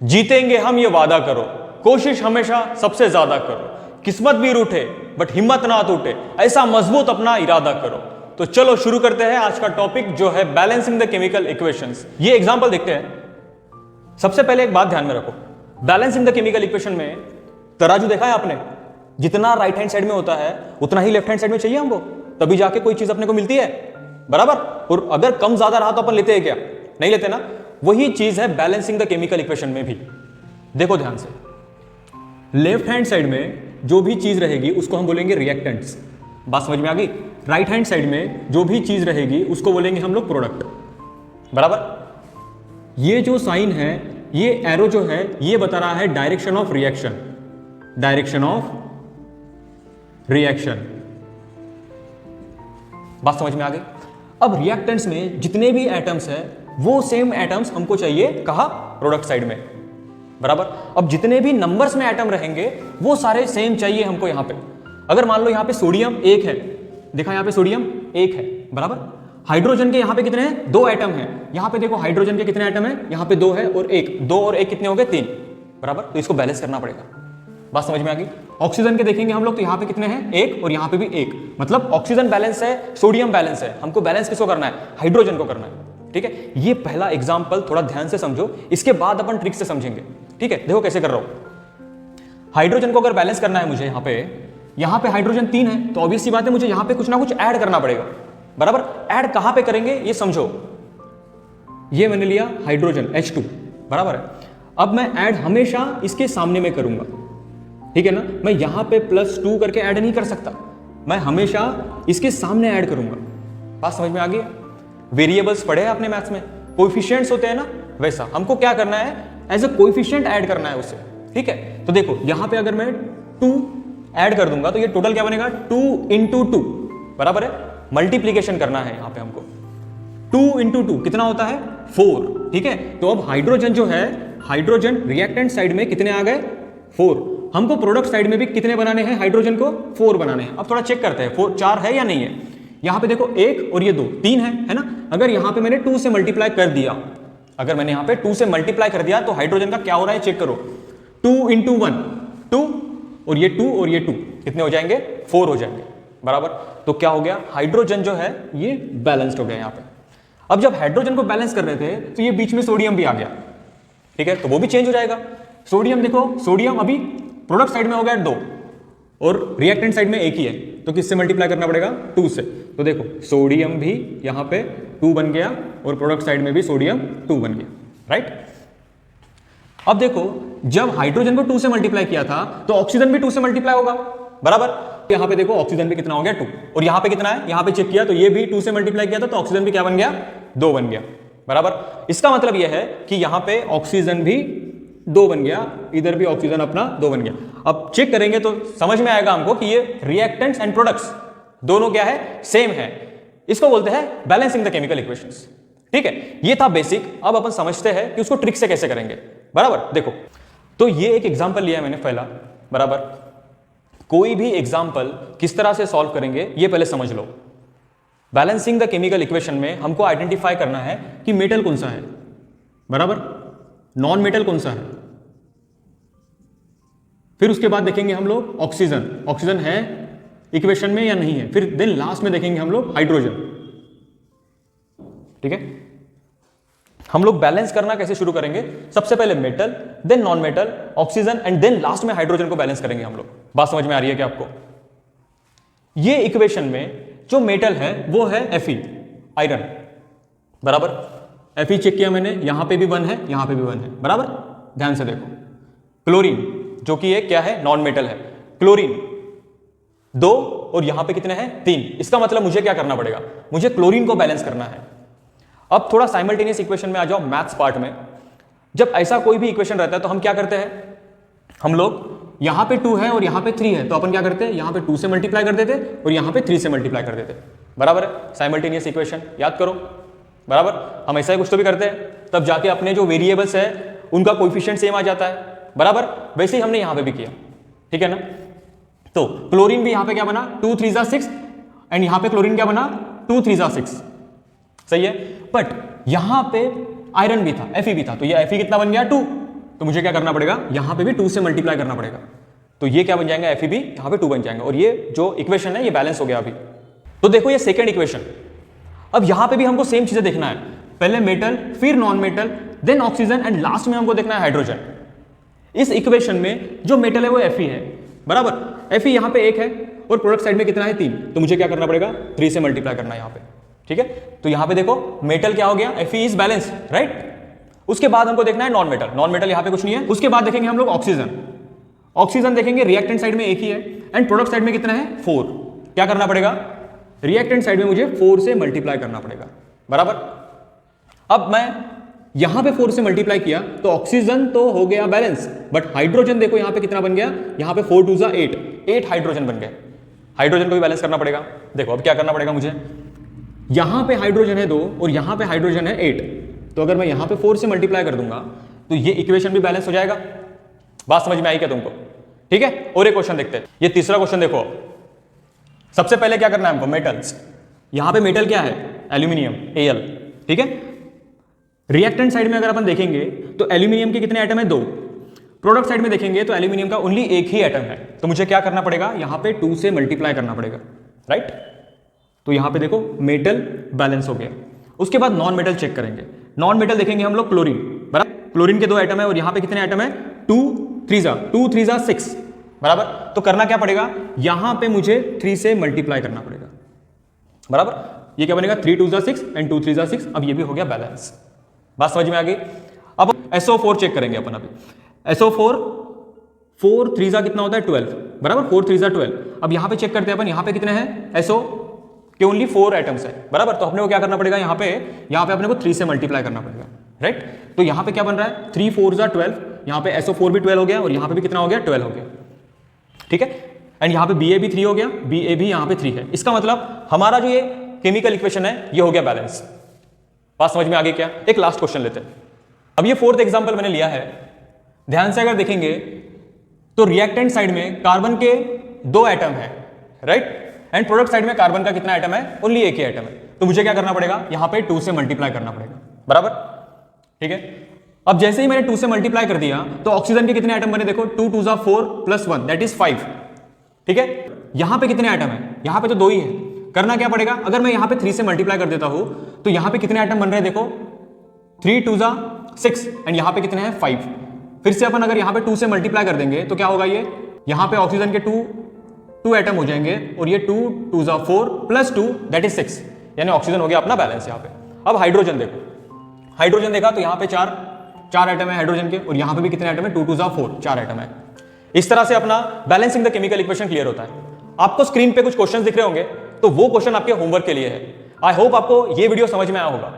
जीतेंगे हम ये वादा करो, कोशिश हमेशा सबसे ज्यादा करो, किस्मत भी रूठे बट हिम्मत ना टूटे, ऐसा मजबूत अपना इरादा करो। तो चलो शुरू करते हैं आज का टॉपिक जो है बैलेंसिंग द केमिकल इक्वेशंस। ये एग्जांपल देखते हैं। सबसे पहले एक बात ध्यान में रखो, बैलेंसिंग द केमिकल इक्वेशन में तराजू देखा है आपने, जितना राइट हैंड साइड में होता है उतना ही लेफ्ट हैंड साइड में चाहिए हमको, तभी जाके कोई चीज अपने को मिलती है, बराबर। और अगर कम ज्यादा रहा तो अपन लेते हैं क्या? नहीं लेते ना। वही चीज है बैलेंसिंग द केमिकल इक्वेशन में भी। देखो ध्यान से, लेफ्ट हैंड साइड में जो भी चीज रहेगी उसको हम बोलेंगे रिएक्टेंट्स। बात समझ में आ गई? राइट हैंड साइड में जो भी चीज रहेगी उसको बोलेंगे हम लोग प्रोडक्ट, बराबर। ये जो साइन है, ये एरो जो है, ये बता रहा है direction of reaction, direction of reaction. बात समझ में आ गई? अब रिएक्टेंट्स में जितने भी एटम्स हैं वो सेम एटम्स हमको चाहिए कहा? प्रोडक्ट साइड में, बराबर। अब जितने भी नंबर्स में एटम रहेंगे वो सारे सेम चाहिए हमको यहां पे। अगर मान लो यहां पे सोडियम 1 है, देखा यहां पे सोडियम 1 है, बराबर। हाइड्रोजन के यहां पे कितने हैं? 2 एटम हैं। यहां पे देखो हाइड्रोजन के कितने एटम हैं? यहां पे 2 है और 1, 2 और 1 कितने हो गए? 3, बराबर। तो इसको बैलेंस करना पड़ेगा। बात समझ में आ गई? ऑक्सीजन के देखेंगे हम लोग तो यहां पे कितने हैं? 1 और यहां पे भी 1, मतलब ऑक्सीजन बैलेंस है, सोडियम बैलेंस है। हमको बैलेंस किसको करना है? हाइड्रोजन को करना है, ठीक है। ये पहला एग्जांपल थोड़ा ध्यान से समझो, इसके बाद अपन ट्रिक से समझेंगे, ठीक है। देखो कैसे कर रहा हूं। हाइड्रोजन को अगर बैलेंस करना है मुझे यहां पे हाइड्रोजन 3 है तो ऑब्वियस सी बात है मुझे यहां पे कुछ ना कुछ ऐड करना पड़ेगा, बराबर। ऐड कहां पे करेंगे ये समझो। ये मैंने लिया हाइड्रोजन H2, बराबर है। अब मैं ऐड हमेशा इसके सामने में करूंगा, ठीक है ना। मैं यहां पे +2 करके ऐड नहीं कर सकता, मैं हमेशा इसके सामने ऐड करूंगा। बात समझ में आ गई? वेरिएबल्स पढ़े हैं आपने मैथ्स में, कोएफिशिएंट्स होते हैं ना, वैसा हमको क्या करना है? एज अ कोएफिशिएंट ऐड करना है उससे, ठीक है। तो देखो यहां पे अगर मैं 2 ऐड कर दूंगा तो ये टोटल क्या बनेगा? 2 × 2, बराबर है। मल्टीप्लीकेशन करना है यहां पे हमको। 2 × 2 कितना होता है? 4, ठीक है। तो अब हाइड्रोजन जो है, हाइड्रोजन रिएक्टेंट साइड में कितने आ गए? 4। हमको प्रोडक्ट साइड में भी कितने बनाने हैं? हाइड्रोजन को 4 बनाने हैं। अब थोड़ा चेक करते हैं 4 है या नहीं है। यहां पे देखो 1 और ये 2, 3 है ना। अगर यहां पे मैंने 2 से मल्टीप्लाई कर दिया, अगर मैंने यहां पे 2 से मल्टीप्लाई कर दिया तो हाइड्रोजन का क्या हो रहा है चेक करो। 2 × 1 2 और ये 2 और ये 2 कितने हो जाएंगे? 4 हो जाएंगे, बराबर। तो क्या हो गया? हाइड्रोजन जो है ये बैलेंस्ड हो गया यहां पे। अब जब हाइड्रोजन को बैलेंस कर रहे थे तो ये बीच में सोडियम भी आ गया, ठीक है, तो वो भी चेंज हो जाएगा। सोडियम देखो, सोडियम अभी प्रोडक्ट साइड में हो गया 2 और रिएक्टेंट साइड में 1 ही है, तो किससे मल्टीप्लाई करना पड़ेगा? 2 से। तो देखो सोडियम भी यहां पे 2 बन गया और प्रोडक्ट साइड में भी सोडियम 2 बन गया, राइट। अब देखो जब हाइड्रोजन को 2 से मल्टीप्लाई किया था तो ऑक्सीजन भी 2 से मल्टीप्लाई होगा, बराबर। यहां पे देखो ऑक्सीजन भी कितना हो गया? 2। और यहां पे कितना है? यहां पे चेक किया तो ये भी 2 से मल्टीप्लाई किया था तो ऑक्सीजन भी क्या बन गया? 2 बन गया, बराबर। इसका मतलब यह है कि यहां पे ऑक्सीजन भी 2 बन गया, इधर भी ऑक्सीजन अपना 2 बन गया। अब चेक करेंगे तो समझ में आएगा हमको कि ये रिएक्टेंट्स एंड प्रोडक्ट्स दोनों क्या है? सेम है। इसको बोलते हैं बैलेंसिंग द केमिकल इक्वेशंस, ठीक है। ये था बेसिक। अब अपन समझते हैं कि उसको ट्रिक से कैसे करेंगे, बराबर। देखो तो ये एक एग्जांपल लिया मैंने पहला, बराबर। कोई भी एग्जांपल किस तरह से सॉल्व करेंगे ये पहले समझ लो। बैलेंसिंग द केमिकल इक्वेशन में हमको आइडेंटिफाई करना है कि मेटल कौन सा है, बराबर, नॉन मेटल कौन सा है। फिर उसके बाद देखेंगे हम लोग ऑक्सीजन, ऑक्सीजन है इक्वेशन में या नहीं है। फिर देन लास्ट में देखेंगे हम लोग हाइड्रोजन, ठीक है। हम लोग बैलेंस करना कैसे शुरू करेंगे? सबसे पहले metal, then non metal, oxygen and then last में हाइड्रोजन को बैलेंस करेंगे हम लोग। बात समझ में आ रही है क्या आपको? ये इक्वेशन में जो मेटल है वो है Fe, आयरन, बराबर। Fe चेक किया मैंने, यहां पे भी 1 है, यहां पे भी 1 है, बराबर। ध्यान से देखो, क्लोरीन जो कि एक क्या है? नॉन मेटल है। क्लोरीन 2 और यहां पे कितने हैं? 3। इसका मतलब मुझे क्या करना पड़ेगा? मुझे क्लोरीन को बैलेंस करना है। अब थोड़ा साइमल्टेनियस इक्वेशन में आ जाओ, मैथ्स पार्ट में। जब ऐसा कोई भी इक्वेशन रहता है तो हम क्या करते हैं? हम लोग यहां पे 2 है और यहां पे 3 है तो अपन क्या करते हैं? यहां पे 2 से मल्टीप्लाई कर देते और यहां पे 3 से मल्टीप्लाई कर देते, बराबर है। साइमल्टेनियस इक्वेशन याद करो, बराबर। हम ऐसा ही कुछ तो भी करते हैं, तब जाके अपने जो वेरिएबल्स है उनका कोएफिशिएंट सेम आ जाता है, बराबर। वैसे ही हमने यहां पे भी किया, ठीक है ना। तो क्लोरीन भी यहां पे क्या बना? 2 3 6 एंड यहां पे क्लोरीन क्या बना? 2 3 6, सही है। बट यहां पे आयरन भी था, Fe भी था, तो ये Fe कितना बन गया? 2, तो मुझे क्या करना पड़ेगा, यहां पे भी 2 से मल्टीप्लाई करना पड़ेगा। तो ये क्या बन जाएगा, Fe भी यहां पे 2 बन जाएंगे, और ये जो इक्वेशन है ये बैलेंस हो गया अभी। तो देखो ये सेकेंड इक्वेशन। अब यहां पे भी हमको सेम चीजें देखना है, पहले मेटल, फिर non metal, then oxygen, and last में हमको देखना है हाइड्रोजन। इस इक्वेशन में जो मेटल है वो Fe है, बराबर। Fe यहां पे 1 है और प्रोडक्ट साइड में कितना है 3, तो मुझे क्या करना पड़ेगा 3 से मल्टीप्लाई करना है यहां पे, ठीक है। तो यहां पे देखो मेटल क्या हो गया, Fe इज बैलेंस, राइट। उसके बाद हमको देखना है नॉन मेटल, नॉन मेटल यहां पे कुछ नहीं है। उसके बाद देखेंगे हम लोग ऑक्सीजन, ऑक्सीजन देखेंगे रिएक्टेंट साइड में 1 ही है, एंड प्रोडक्ट साइड में कितना है 4। क्या करना पड़ेगा, रिएक्टेंट साइड में मुझे 4 से मल्टीप्लाई करना पड़ेगा, बराबर। अब मैं यहां पे 4 से मल्टीप्लाई किया तो ऑक्सीजन तो हो गया बैलेंस, बट हाइड्रोजन देखो यहां पे कितना बन गया, यहां पे 4 2 8 हाइड्रोजन बन गए। हाइड्रोजन को भी बैलेंस करना पड़ेगा। देखो अब क्या करना पड़ेगा मुझे, यहां पे हाइड्रोजन है 2 और यहां पे हाइड्रोजन है 8, तो अगर मैं यहां पे 4 से मल्टीप्लाई कर दूंगा तो ये इक्वेशन भी बैलेंस हो जाएगा। बात समझ में आई क्या तुमको, ठीक है। और एक क्वेश्चन देखते हैं, ये तीसरा क्वेश्चन देखो। सबसे पहले क्या करना है हमको, मेटल्स। यहां पे मेटल क्या है, एल्यूमिनियम, Al, ठीक है। रिएक्टेंट साइड में अगर अपन देखेंगे तो एल्यूमिनियम के कितने एटम है, 2। प्रोडक्ट साइड में देखेंगे तो एल्यूमिनियम का ओनली 1 ही एटम है, तो मुझे क्या करना पड़ेगा, यहां पे 2 से मल्टीप्लाई करना पड़ेगा, राइट। तो यहां पे देखो मेटल बैलेंस हो गया। उसके बाद नॉन मेटल चेक करेंगे। नॉन मेटल देखेंगे हम लोग क्लोरीन, बराबर। क्लोरीन के 2 एटम है और यहां पे कितने एटम है, 2 3 6, बराबर। तो करना क्या पड़ेगा, यहां पे मुझे 3 से मल्टीप्लाई करना पड़ेगा, बराबर। ये क्या बनेगा, 3 2 6 एंड 2 3 6। अब ये भी हो गया बैलेंस। बात समझ में आ गई। अब SO4 चेक करेंगे अपन अभी। SO4 4 3 कितना होता है 12, बराबर। 4 3 12। अब यहां पे चेक करते हैं अपन, यहां पे कितने हैं, SO के ओनली 4 एटम्स है, बराबर। तो अपने को क्या करना पड़ेगा, यहां पे अपने को 3 से मल्टीप्लाई करना पड़ेगा, राइट। तो यहां पे क्या बन रहा है, 3 4 12, यहां पे SO4 भी 12 हो गया और यहां पे भी कितना हो गया, 12 हो गया, ठीक है। एंड यहां पे Ba भी 3 हो गया, Ba भी यहां पे 3 है। इसका मतलब हमारा जो ये केमिकल इक्वेशन है ये हो गया बैलेंस। बात समझ में आ गई क्या। एक लास्ट क्वेश्चन लेते हैं। अब ये 4th एग्जांपल मैंने लिया है, ध्यान से अगर देखेंगे तो रिएक्टेंट साइड में कार्बन के 2 एटम है, राइट। एंड प्रोडक्ट साइड में कार्बन का कितना एटम है, ओनली 1 ही एटम है। तो मुझे क्या करना पड़ेगा, यहां पे 2 से मल्टीप्लाई करना पड़ेगा, बराबर, ठीक है। अब जैसे ही मैंने 2 से मल्टीप्लाई कर दिया तो ऑक्सीजन के कितने एटम बने, देखो 2 2 4 + 1 दैट इज 5, ठीक है। यहां पे कितने एटम है, यहां पे तो 2 ही है। करना क्या पड़ेगा, अगर मैं यहां पे 3 से मल्टीप्लाई कर देता हूं तो यहां पे कितने एटम बन रहे हैं, देखो 3 2 6 एंड यहां पे कितने हैं 5। फिर से अपन अगर यहां पे 2 से मल्टीप्लाई कर देंगे तो क्या होगा, ये यहां पे ऑक्सीजन के 2 एटम हो जाएंगे और ये 2 2 4 + 2 दैट इज 6, यानी ऑक्सीजन हो गया अपना बैलेंस यहां पे। अब हाइड्रोजन देखो, हाइड्रोजन देखा तो यहां पे 4 एटम है हाइड्रोजन के और यहां पे भी कितने एटम है, 2 2 4 4 एटम है। इस तरह से अपना balancing the chemical equation clear होता है। आपको स्क्रीन पे कुछ क्वेश्चंस दिख रहे होंगे, तो वो क्वेश्चन आपके होमवर्क के लिए है। आई होप आपको ये वीडियो समझ में आया होगा।